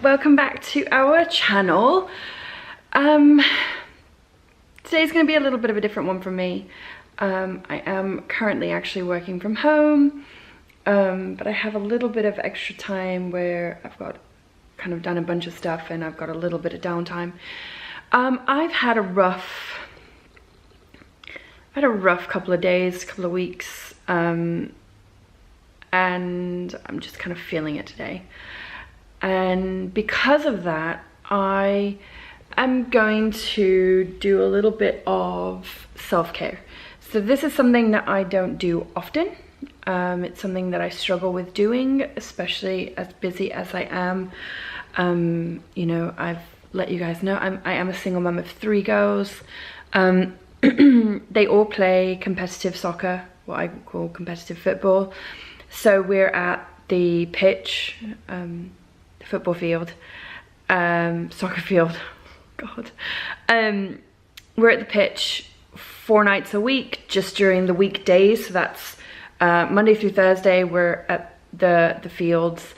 welcome back to our channel. Today's going to be a little bit of a different one for me. I am currently actually working from home, but I have a little bit of extra time where I've got kind of done a bunch of stuff and I've got a little bit of downtime. I've had a rough couple of days, couple of weeks, and I'm just kind of feeling it today. And because of that, I am going to do a little bit of self-care. So this is something that I don't do often. It's something that I struggle with doing, especially as busy as I am. You know, I've let you guys know I am a single mum of 3 girls. They all play competitive soccer, what I call competitive football. So we're at the pitch, the football field, soccer field, God. We're at the pitch 4 nights a week, just during the weekdays. So that's Monday through Thursday, we're at the fields.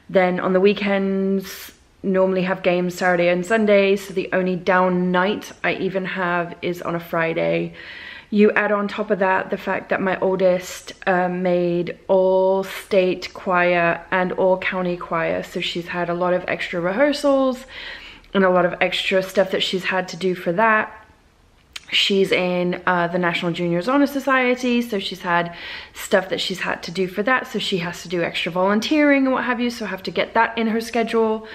Then on the weekends, normally have games Saturday and Sunday. So the only down night I even have is on a Friday. You add on top of that the fact that my oldest made all state choir and all county choir. So she's had a lot of extra rehearsals and a lot of extra stuff that she's had to do for that. She's in the National Juniors Honor Society, so she's had stuff that she's had to do for that. So she has to do extra volunteering and what have you. So I have to get that in her schedule.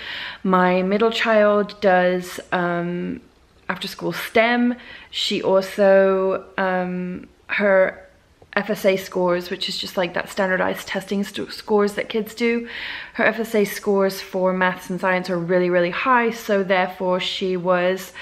My middle child does after school STEM. She also, her FSA scores, which is just like that standardized testing scores that kids do. Her FSA scores for maths and science are really, really high. So therefore she was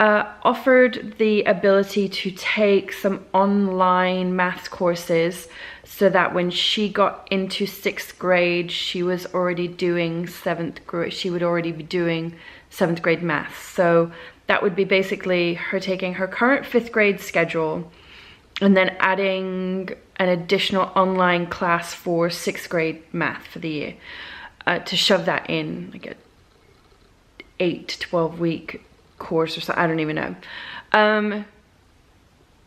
offered the ability to take some online maths courses so that when she got into 6th grade, she was already doing 7th grade. She would already be doing 7th grade maths. So that would be basically her taking her current 5th grade schedule and then adding an additional online class for 6th grade math for the year, to shove that in like a 8 to 12 week course or something, I don't even know.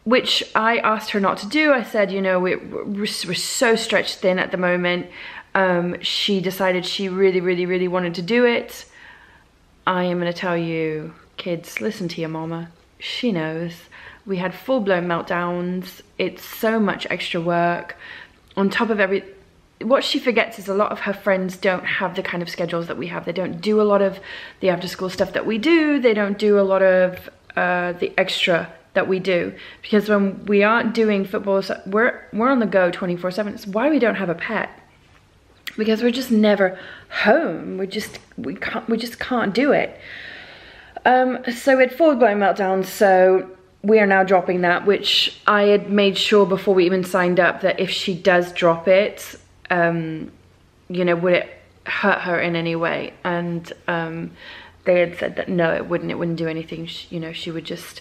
Which I asked her not to do. I said, you know, we're so stretched thin at the moment. She decided she really wanted to do it. I am going to tell you, kids, listen to your mama. She knows. We had full-blown meltdowns. It's so much extra work on top of what she forgets is a lot of her friends don't have the kind of schedules that we have. They don't do a lot of the after-school stuff that we do. They don't do a lot of the extra that we do. Because when we aren't doing football, we're on the go 24/7. It's why we don't have a pet. Because we're just never home. We just can't do it. So it full-blown meltdowns. So we are now dropping that, which I had made sure before we even signed up that if she does drop it, you know, would it hurt her in any way? And they had said that no, it wouldn't do anything. You know, she would just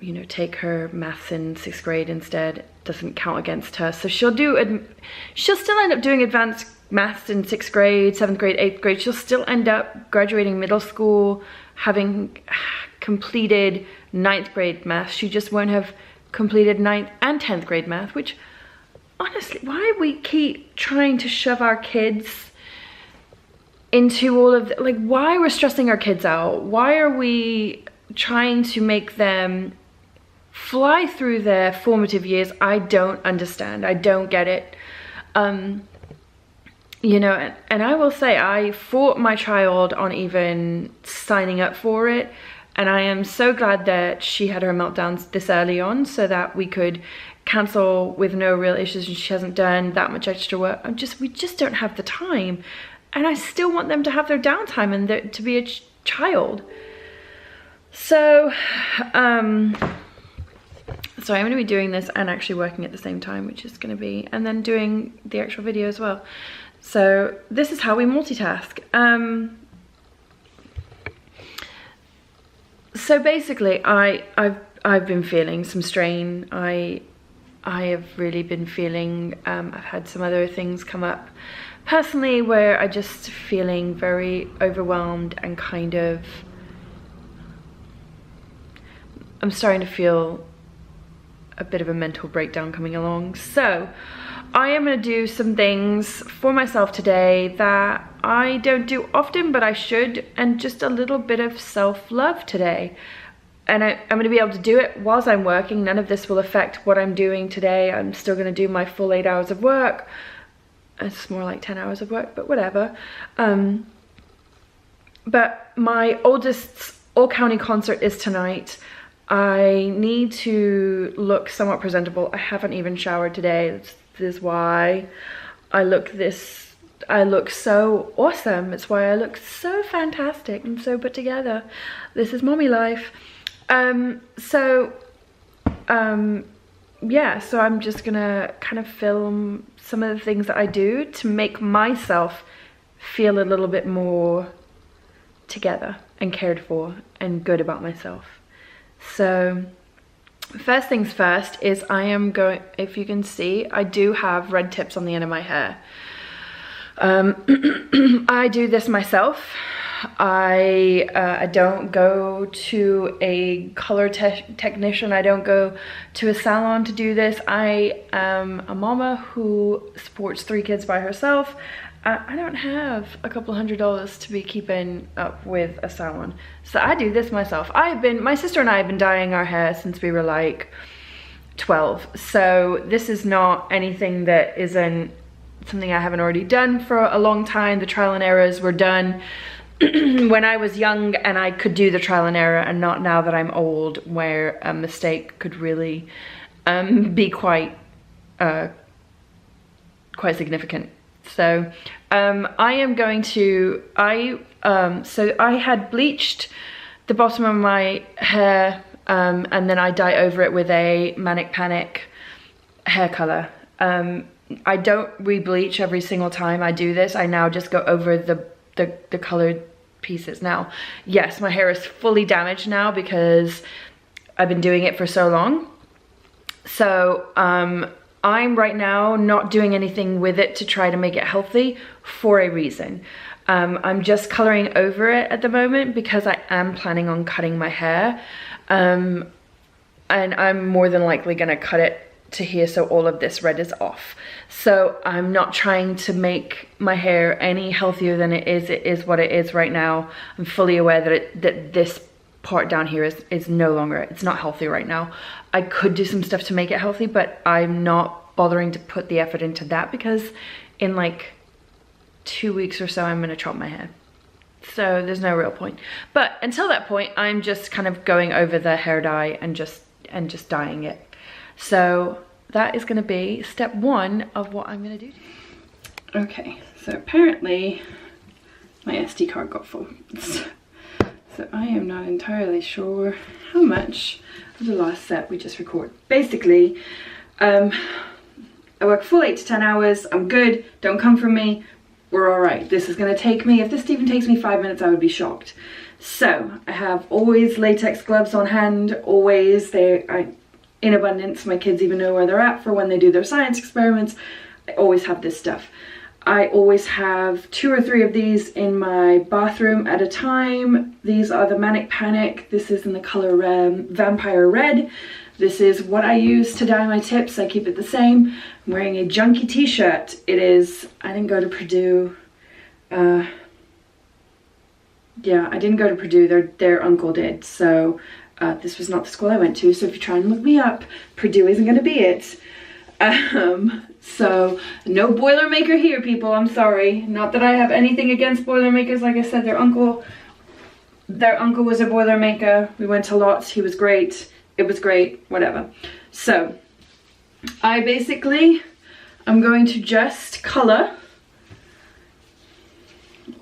you know, take her maths in 6th grade instead. It doesn't count against her. So she'll still end up doing advanced maths in 6th grade, 7th grade, 8th grade. She'll still end up graduating middle school, having completed 9th grade maths. She just won't have completed 9th and 10th grade math, which honestly, why we keep trying to shove our kids into all of like, why we're stressing our kids out? Why are we trying to make them fly through their formative years? I don't understand. I don't get it. You know, and I will say I fought my child on even signing up for it. And I am so glad that she had her meltdowns this early on so that we could cancel with no real issues, and she hasn't done that much extra work. We just don't have the time, and I still want them to have their downtime and to be a child. So I'm going to be doing this and actually working at the same time, which is going to be, and then doing the actual video as well. So this is how we multitask. So basically I've been feeling some strain. I have really been feeling, I've had some other things come up personally where I just feeling very overwhelmed and kind of, I'm starting to feel a bit of a mental breakdown coming along. So I am going to do some things for myself today that I don't do often, but I should, and just a little bit of self-love today. And I'm going to be able to do it whilst I'm working. None of this will affect what I'm doing today. I'm still going to do my full 8 hours of work. It's more like 10 hours of work, but whatever. But my oldest's all-county concert is tonight. I need to look somewhat presentable. I haven't even showered today. This is why I look so awesome. It's why I look so fantastic and so put together. This is mommy life. Yeah, so I'm just gonna kind of film some of the things that I do to make myself feel a little bit more together and cared for and good about myself. So first things first is I am going, if you can see, I do have red tips on the end of my hair. I do this myself. I don't go to a color technician. I don't go to a salon to do this. I am a mama who supports 3 kids by herself. I don't have a couple $100 to be keeping up with a salon. So I do this myself. My sister and I have been dyeing our hair since we were like 12. So this is not anything that isn't something I haven't already done for a long time. The trial and errors were done when I was young and I could do the trial and error, and not now that I'm old, where a mistake could really be quite significant. So I am going to, so I had bleached the bottom of my hair and then I dye over it with a Manic hair color. I don't re-bleach every single time I do this. I now just go over the colored pieces. Now, yes, my hair is fully damaged now because I've been doing it for so long. So I'm right now not doing anything with it to try to make it healthy for a reason. I'm just coloring over it at the moment because I am planning on cutting my hair. And I'm more than likely gonna cut it to here so all of this red is off. So I'm not trying to make my hair any healthier than it is. It is what it is right now. I'm fully aware that this part down here is no longer, it's not healthy right now. I could do some stuff to make it healthy, but I'm not bothering to put the effort into that because in like 2 weeks or so I'm gonna chop my hair. So there's no real point. But until that point, I'm just kind of going over the hair dye and just dyeing it. So that is gonna be step 1 of what I'm gonna do. Okay, so apparently my SD card got full. So I am not entirely sure how much of the last set we just recorded. Basically, I work full 8 to 10 hours. I'm good. Don't come for me. We're all right. This is going to take me, if this even takes me 5 minutes, I would be shocked. So I have always latex gloves on hand. Always. They're in abundance. My kids even know where they're at for when they do their science experiments. I always have this stuff. I always have 2 or 3 of these in my bathroom at a time. These are the Manic. This is in the color Vampire Red. This is what I use to dye my tips. I keep it the same. I'm wearing a junky t-shirt. It is, I didn't go to Purdue. Yeah, I didn't go to Purdue. Their uncle did. So this was not the school I went to. So if you try and look me up, Purdue isn't going to be it. So no Boilermaker here, people. I'm sorry. Not that I have anything against Boilermakers. Like I said, their uncle was a Boilermaker. We went to lots. He was great. It was great. Whatever. So I basically am going to just color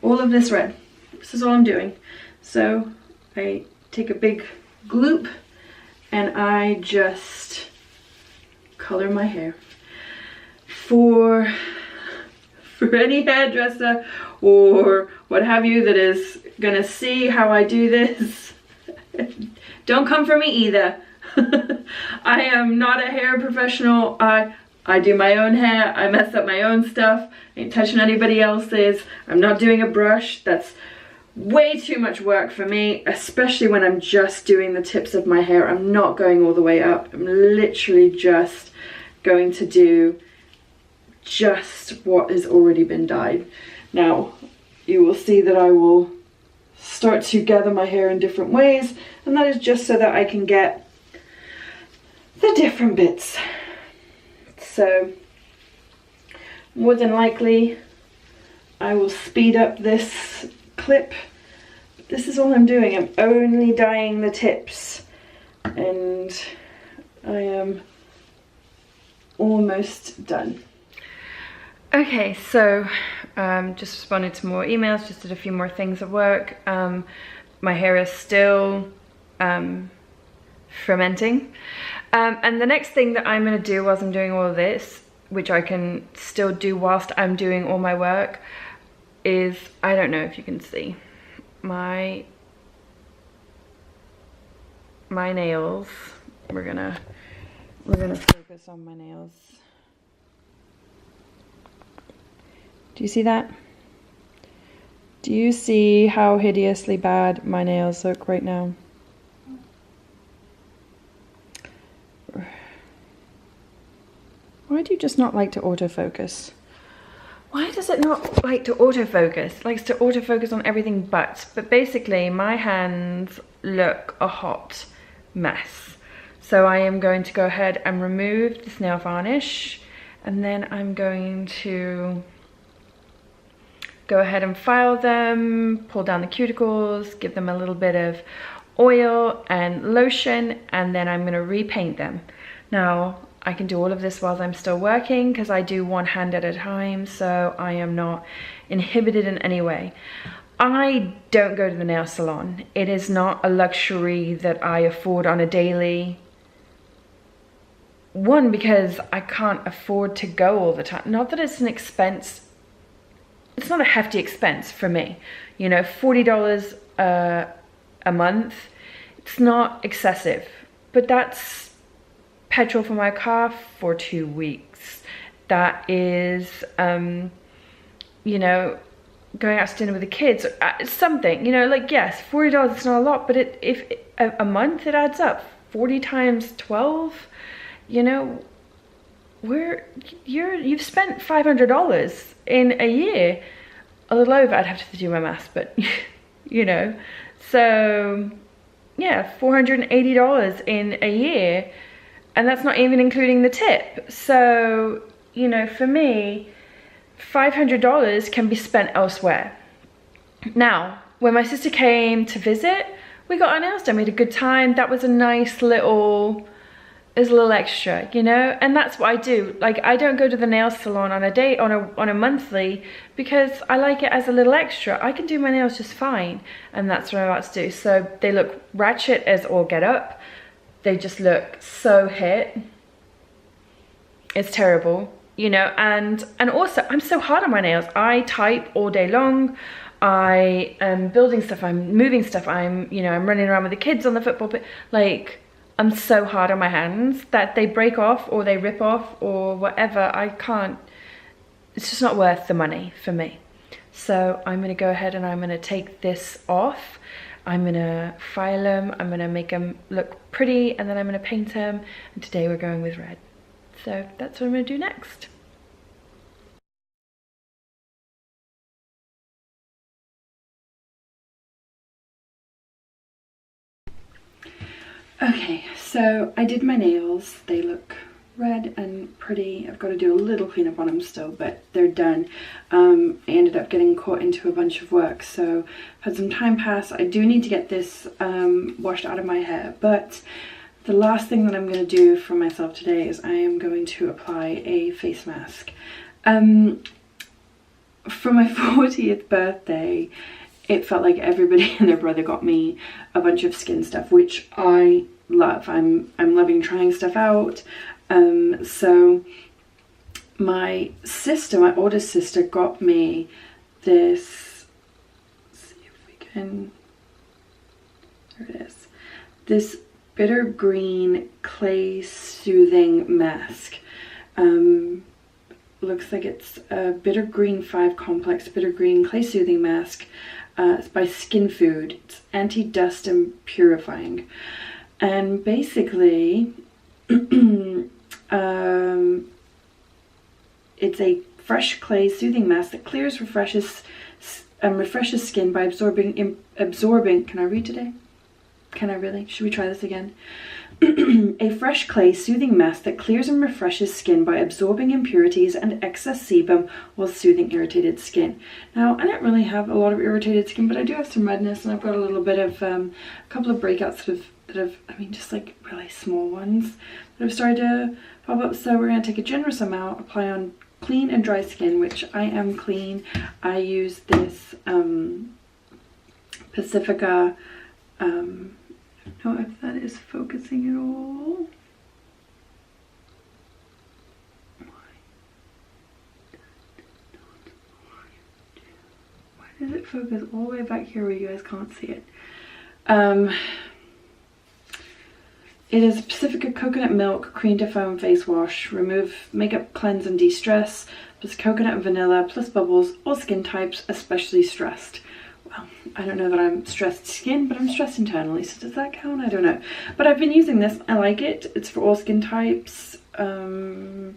all of this red. This is all I'm doing. So I take a big gloop and I just color my hair. For any hairdresser or what have you that is gonna see how I do this, don't come for me either. I am not a hair professional. I I do my own hair, I mess up my own stuff, I ain't touching anybody else's, I'm not doing a brush. That's way too much work for me, especially when I'm just doing the tips of my hair. I'm not going all the way up. I'm literally just going to do just what has already been dyed. Now, you will see that I will start to gather my hair in different ways, and that is just so that I can get the different bits. So more than likely I will speed up this clip. This is all I'm doing. I'm only dyeing the tips, and I am almost done. Okay, so just responded to more emails, just did a few more things at work. My hair is still fermenting. And the next thing that I'm going to do whilst I'm doing all of this, which I can still do whilst I'm doing all my work, is, I don't know if you can see, my nails. We're gonna focus on my nails. Do you see that? Do you see how hideously bad my nails look right now? Why do you just not like to autofocus? Why does it not like to autofocus? It likes to autofocus on everything but basically my hands look a hot mess. So I am going to go ahead and remove this nail varnish, and then I'm going to go ahead and file them, pull down the cuticles, give them a little bit of oil and lotion, and then I'm going to repaint them. Now, I can do all of this while I'm still working because I do one hand at a time, so I am not inhibited in any way. I don't go to the nail salon. It is not a luxury that I afford on a daily. One, because I can't afford to go all the time. Not that it's an expense. It's not a hefty expense for me. You know, $40 a month, it's not excessive, but that's petrol for my car for 2 weeks. That is, you know, going out to dinner with the kids. It's something, you know, like, yes, $40 is not a lot, but if a month, it adds up. 40 times 12, you know, you've spent $500 in a year. A little over, I'd have to do my maths, but you know, so yeah, $480 in a year, and that's not even including the tip. So, you know, for me, $500 can be spent elsewhere. Now, when my sister came to visit, we got our nails done. We had a good time. That was a nice little, is a little extra, you know, and that's what I do. Like, I don't go to the nail salon on a monthly because I like it as a little extra. I can do my nails just fine, and that's what I'm about to do. So they look ratchet as all get up. They just look so hit. It's terrible, you know, and also I'm so hard on my nails. I type all day long. I am building stuff, I'm moving stuff, I'm, you know, I'm running around with the kids on the football pitch. Like, I'm so hard on my hands that they break off or they rip off or whatever. I can't, it's just not worth the money for me. So I'm gonna go ahead and I'm gonna take this off. I'm gonna file them, I'm gonna make them look pretty, and then I'm gonna paint them. And today we're going with red. So that's what I'm gonna do next. Okay, so I did my nails. They look red and pretty. I've got to do a little cleanup on them still, but they're done. I ended up getting caught into a bunch of work, so I've had some time pass. I do need to get this washed out of my hair, but the last thing that I'm going to do for myself today is I am going to apply a face mask. For my 40th birthday, it felt like everybody and their brother got me a bunch of skin stuff, which I love. I'm loving trying stuff out. So my sister, my oldest sister, got me this, let's see if we can, there it is, this bitter green clay soothing mask. Looks like it's a Bitter Green 5 Complex Bitter Green Clay Soothing Mask. It's by Skinfood. It's anti-dust and purifying. And basically, it's a fresh clay soothing mask that clears, refreshes skin by absorbing. Can I read today? Can I really? Should we try this again? A fresh clay soothing mask that clears and refreshes skin by absorbing impurities and excess sebum while soothing irritated skin. Now, I don't really have a lot of irritated skin, but I do have some redness, and I've got a little bit of a couple of breakouts that have, I mean, just like really small ones that have started to pop up. So we're going to take a generous amount, apply on clean and dry skin, which I am clean. I use this Pacifica, I don't know if that is focusing at all. Why does it focus all the way back here where you guys can't see it? It is Pacifica Coconut Milk Cream to Foam Face Wash. Remove makeup, cleanse and de-stress. Plus coconut and vanilla, plus bubbles, all skin types, especially stressed. Well, I don't know that I'm stressed skin, but I'm stressed internally, so does that count? I don't know. But I've been using this. I like it. It's for all skin types. So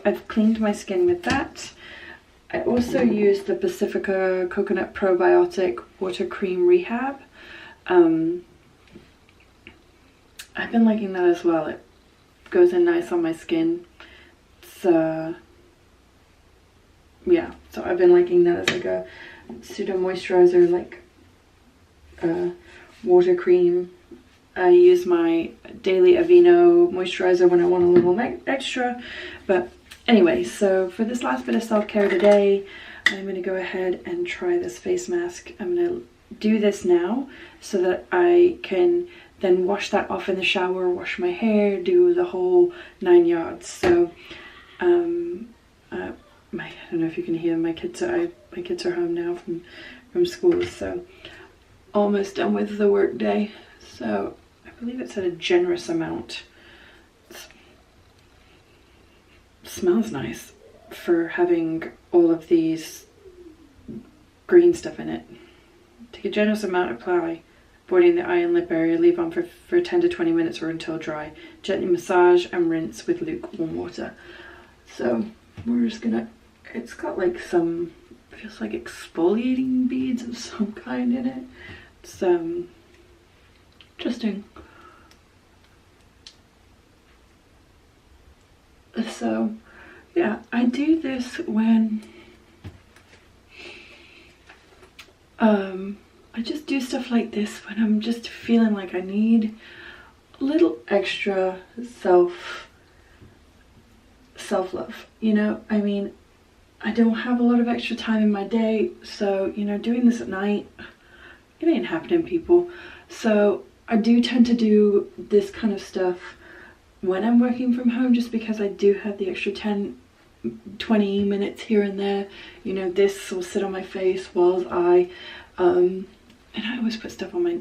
I've cleaned my skin with that. I also use the Pacifica Coconut Probiotic Water Cream Rehab. I've been liking that as well. It goes in nice on my skin. It's, yeah, so I've been liking that as like a pseudo moisturizer, like water cream. I use my daily Aveeno moisturizer when I want a little extra. But anyway, so for this last bit of self-care today, I'm going to go ahead and try this face mask. I'm going to do this now so that I can then wash that off in the shower, wash my hair, do the whole 9 yards. So I don't know if you can hear my kids are home now from school, so almost done with the work day. So I believe it's at a generous amount. It smells nice for having all of these green stuff in it. Take a generous amount, apply, avoiding the eye and lip area, leave on for 10 to 20 minutes or until dry. Gently massage and rinse with lukewarm water. So we're just gonna, it's got like some, feels like exfoliating beads of some kind in it. It's interesting. So yeah, I do this when I just do stuff like this when I'm just feeling like I need a little extra self-love, you know. I mean, I don't have a lot of extra time in my day, so, you know, doing this at night, it ain't happening, people. So I do tend to do this kind of stuff when I'm working from home, just because I do have the extra 10-20 minutes here and there. You know, this will sit on my face while I and I always put stuff on my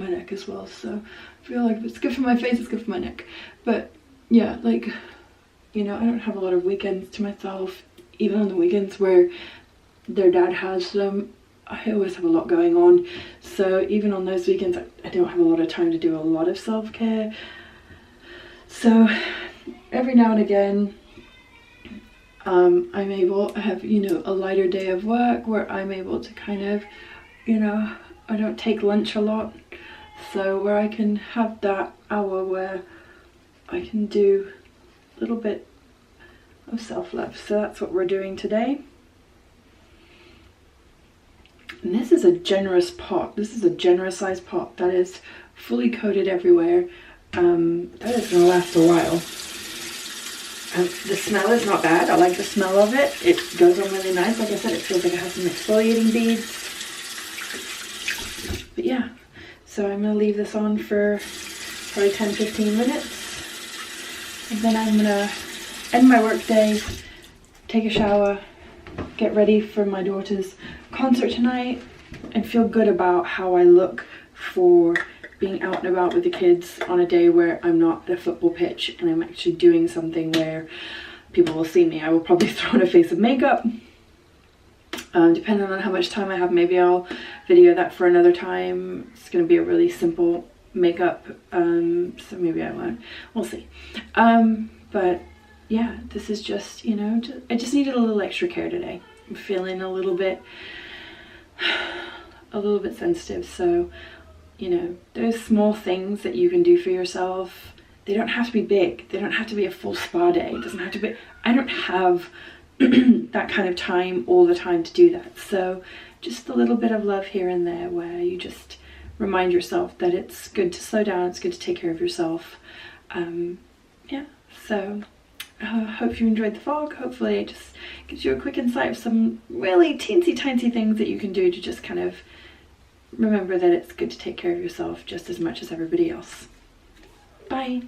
neck as well, so I feel like if it's good for my face, it's good for my neck. But yeah, like, you know, I don't have a lot of weekends to myself. Even on the weekends where their dad has them, I always have a lot going on. So even on those weekends, I don't have a lot of time to do a lot of self-care. So every now and again, I'm able to have, you know, a lighter day of work where I'm able to kind of, you know, I don't take lunch a lot, so where I can have that hour where I can do a little bit of self-love. So that's what we're doing today. And this is a generous pot. This is a generous sized pot that is fully coated everywhere. That is going to last a while. The smell is not bad. I like the smell of it. It goes on really nice. Like I said, it feels like it has some exfoliating beads. But yeah, so I'm going to leave this on for probably 10-15 minutes. And then I'm going to end my work day, take a shower, get ready for my daughter's concert tonight, and feel good about how I look for being out and about with the kids on a day where I'm not at a football pitch and I'm actually doing something where people will see me. I will probably throw on a face of makeup. Depending on how much time I have, maybe I'll video that for another time. It's going to be a really simple makeup, so maybe I won't. We'll see. But yeah, this is just, you know, I just needed a little extra care today. I'm feeling a little bit sensitive, so, you know, those small things that you can do for yourself, they don't have to be big. They don't have to be a full spa day. It doesn't have to be, I don't have that kind of time all the time to do that. So just a little bit of love here and there where you just remind yourself that it's good to slow down, it's good to take care of yourself. Yeah, so hope you enjoyed the vlog. Hopefully it just gives you a quick insight of some really teensy tiny things that you can do to just kind of remember that it's good to take care of yourself just as much as everybody else. Bye.